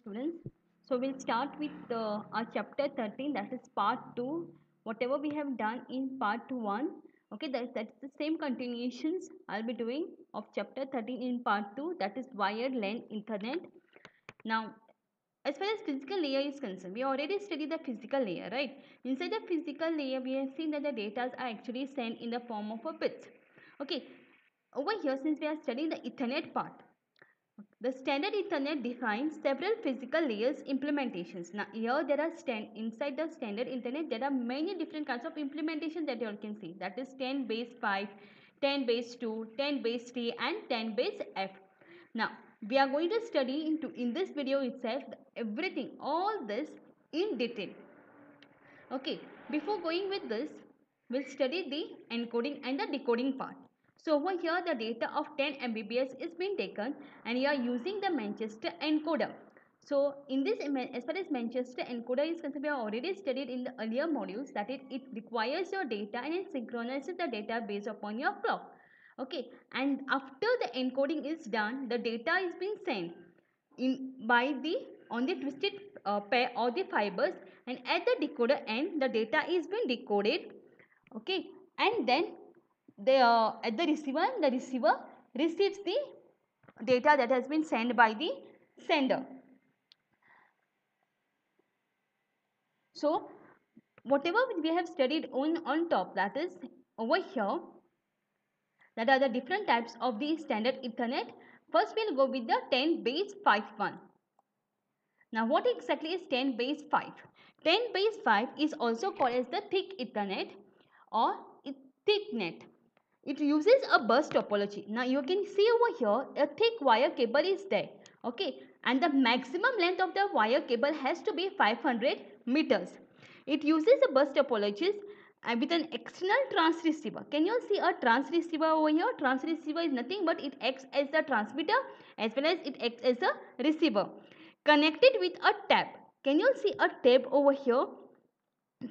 Students, so we'll start with our chapter 13, that is part 2. Whatever we have done in part 1, okay, that's the same continuations I'll be doing of chapter 13 in part 2, that is wired LAN Ethernet. Now, as far as physical layer is concerned, we already studied the physical layer, right? Inside the physical layer, we have seen that the data are actually sent in the form of a bits. Okay, over here, since we are studying the Ethernet part, the standard Ethernet defines several physical layers implementations. Now here there are inside the standard Ethernet there are many different kinds of implementations that you all can see. That is 10 base 5, 10 base 2, 10 base 3 and 10 base F. Now we are going to study in this video itself everything, all this in detail. Okay, before going with this, we'll study the encoding and the decoding part. So over here the data of 10 Mbps is being taken and you are using the Manchester encoder. So in this, as far as Manchester encoder is concerned, we have already studied in the earlier modules that it requires your data and it synchronizes the data based upon your clock. Okay, and after the encoding is done, the data is being sent in by the on the twisted pair or the fibers, and at the decoder end the data is being decoded. Okay, and then at the receiver receives the data that has been sent by the sender. So whatever we have studied on top, that is over here, that are the different types of the standard Ethernet. First we'll go with the 10 base 5 one. Now what exactly is 10 base 5? 10 base 5 is also called as the thick Ethernet or thicknet. It uses a bus topology. Now you can see over here a thick wire cable is there. Okay, and the maximum length of the wire cable has to be 500 meters. It uses a bus topologies and with an external transceiver. Can you see a transceiver over here? Transceiver is nothing but it acts as the transmitter as well as it acts as a receiver. Connected with a tap. Can you see a tap over here?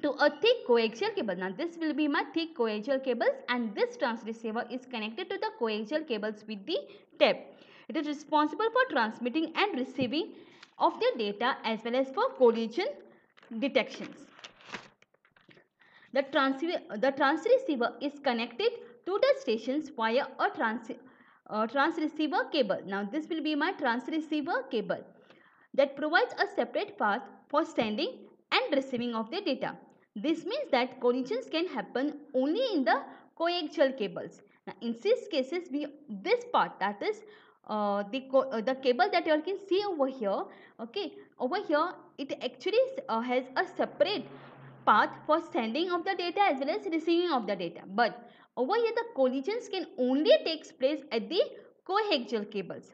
To a thick coaxial cable. Now this will be my thick coaxial cables and this transceiver is connected to the coaxial cables with the tap. It is responsible for transmitting and receiving of the data as well as for collision detections. The transceiver is connected to the stations via a transceiver cable. Now this will be my transceiver cable that provides a separate path for sending and receiving of the data. This means that collisions can happen only in the coaxial cables. Now in these cases, this part, that is the cable that you all can see over here, okay, over here it actually has a separate path for sending of the data as well as receiving of the data. But over here the collisions can only take place at the coaxial cables.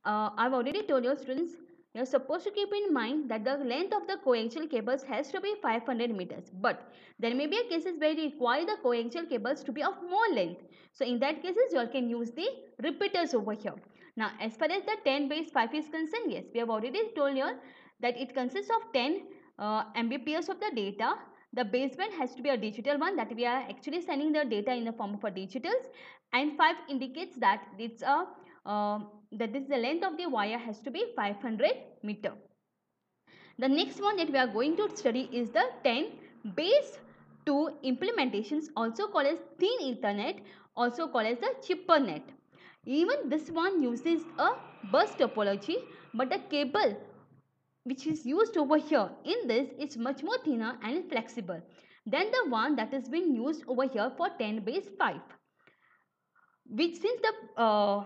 I've already told you students, you are supposed to keep in mind that the length of the coaxial cables has to be 500 meters. But there may be cases where you require the coaxial cables to be of more length. So in that cases you all can use the repeaters over here. Now as far as the 10 base 5 is concerned, yes, we have already told you that it consists of 10 Mbps of the data. The baseband has to be a digital one, that we are actually sending the data in the form of a digitals, and 5 indicates that it's a that is the length of the wire has to be 500 meter. The next one that we are going to study is the 10 base 2 implementations, also called as thin Ethernet, also called as the chipper net. Even this one uses a bus topology, but the cable which is used over here in this is much more thinner and flexible than the one that is being used over here for 10 base 5, which since the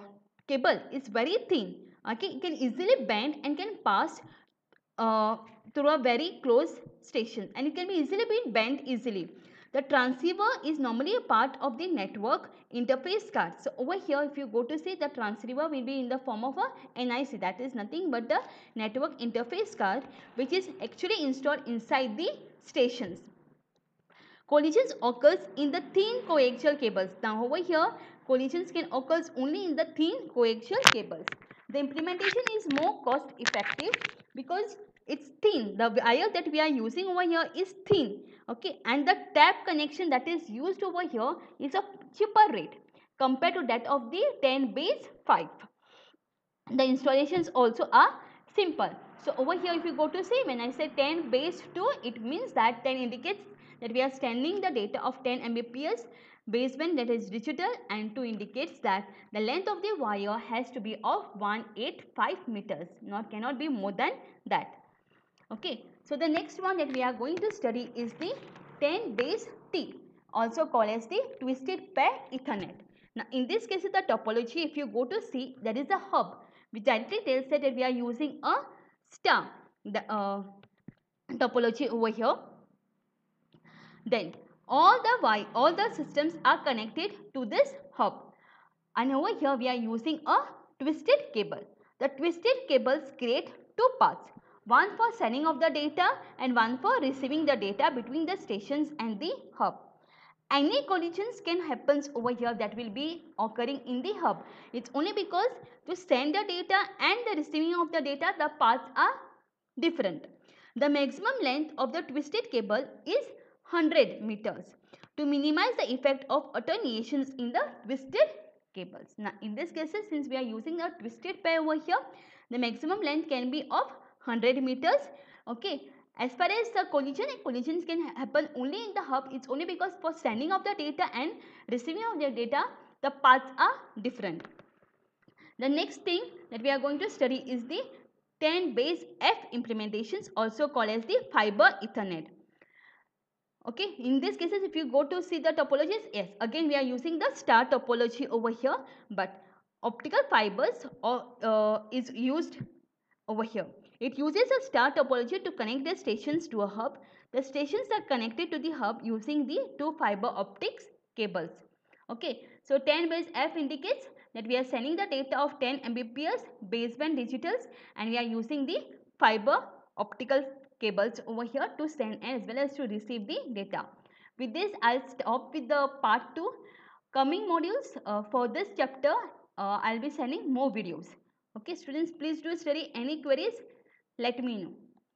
cable is very thin, okay, it can easily bend and can pass through a very close station, and it can be easily bent easily. The transceiver is normally a part of the network interface card. So over here if you go to see, the transceiver will be in the form of a NIC, that is nothing but the network interface card, which is actually installed inside the stations. Collisions occurs in the thin coaxial cables. Now over here collisions can occur only in the thin coaxial cables. The implementation is more cost effective because it's thin. The wire that we are using over here is thin, okay, and the tap connection that is used over here is of cheaper rate compared to that of the 10 base 5. The installations also are Simple. So over here if you go to see, when I say 10 base 2, it means that 10 indicates that we are sending the data of 10 Mbps, base band that is digital, and 2 indicates that the length of the wire has to be of 185 meters, cannot be more than that. Okay, so the next one that we are going to study is the 10 base T, also called as the twisted pair Ethernet. Now in this case, the topology, if you go to see, there is a hub which directly tells that we are using a star, the topology over here. Then all the systems are connected to this hub, and over here we are using a twisted cable. The twisted cables create two paths, one for sending of the data and one for receiving the data between the stations and the hub. Any collisions can happen over here that will be occurring in the hub. It's only because to send the data and the receiving of the data, the paths are different. The maximum length of the twisted cable is 100 meters to minimize the effect of attenuations in the twisted cables. Now in this case, since we are using a twisted pair over here, the maximum length can be of 100 meters. Okay, as far as the collisions can happen only in the hub. It's only because for sending of the data and receiving of the data, the paths are different. The next thing that we are going to study is the 10 base F implementations, also called as the fiber Ethernet. Okay, in these cases, if you go to see the topologies, yes, again we are using the star topology over here, but optical fibers is used over here. It uses a star topology to connect the stations to a hub. The stations are connected to the hub using the two fiber optics cables. Okay, so 10 base F indicates that we are sending the data of 10 Mbps baseband digitals, and we are using the fiber optical cables over here to send as well as to receive the data. With this, I'll stop with the part 2. Coming modules for this chapter, I'll be sending more videos. Okay, students, please do study. Any queries, let me know.